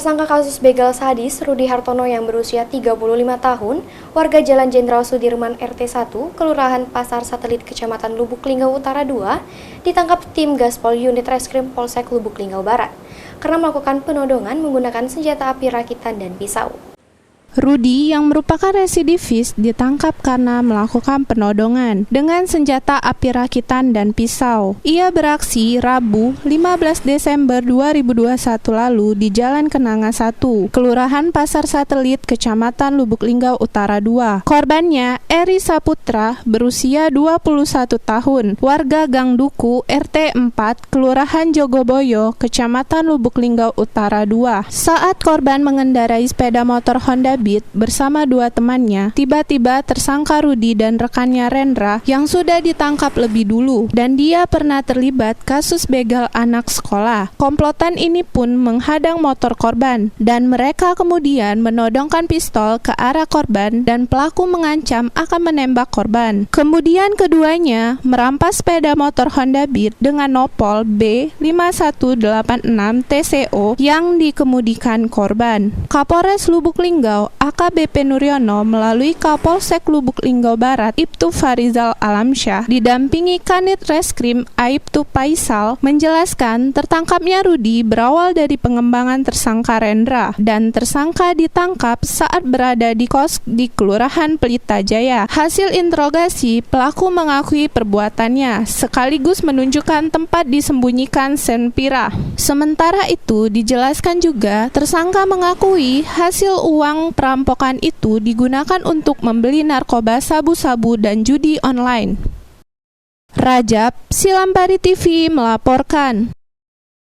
Tersangka kasus begal sadis Rudi Hartono yang berusia 35 tahun, warga Jalan Jenderal Sudirman RT 1, Kelurahan Pasar Satelit Kecamatan Lubuk Linggau Utara 2, ditangkap tim Gaspol Unit Reskrim Polsek Lubuk Linggau Barat karena melakukan penodongan menggunakan senjata api rakitan dan pisau. Rudi yang merupakan residivis ditangkap karena melakukan penodongan dengan senjata api rakitan dan pisau. Ia beraksi Rabu 15 Desember 2021 lalu di Jalan Kenanga 1, Kelurahan Pasar Satelit, Kecamatan Lubuk Linggau Utara 2. Korbannya Eri Saputra berusia 21 tahun, warga Gang Duku RT 4, Kelurahan Jogoboyo, Kecamatan Lubuk Linggau Utara 2. Saat korban mengendarai sepeda motor Honda Beat bersama dua temannya, tiba-tiba tersangka Rudi dan rekannya Rendra yang sudah ditangkap lebih dulu dan dia pernah terlibat kasus begal anak sekolah. Komplotan ini pun menghadang motor korban dan mereka kemudian menodongkan pistol ke arah korban dan pelaku mengancam akan menembak korban. Kemudian keduanya merampas sepeda motor Honda Beat dengan nopol B5186 TCO yang dikemudikan korban. Kapolres Lubuk Linggau AKBP Nuryono melalui Kapolsek Lubuk Linggau Barat Ibtu Farizal Alamsyah didampingi Kanit Reskrim Aibtu Faisal menjelaskan tertangkapnya Rudi berawal dari pengembangan tersangka Rendra dan tersangka ditangkap saat berada di kos di Kelurahan Pelita Jaya. Hasil interogasi, pelaku mengakui perbuatannya sekaligus menunjukkan tempat disembunyikan senpira. Sementara itu dijelaskan juga tersangka mengakui hasil uang perampokan itu digunakan untuk membeli narkoba sabu-sabu dan judi online. Rajab Silambari TV melaporkan.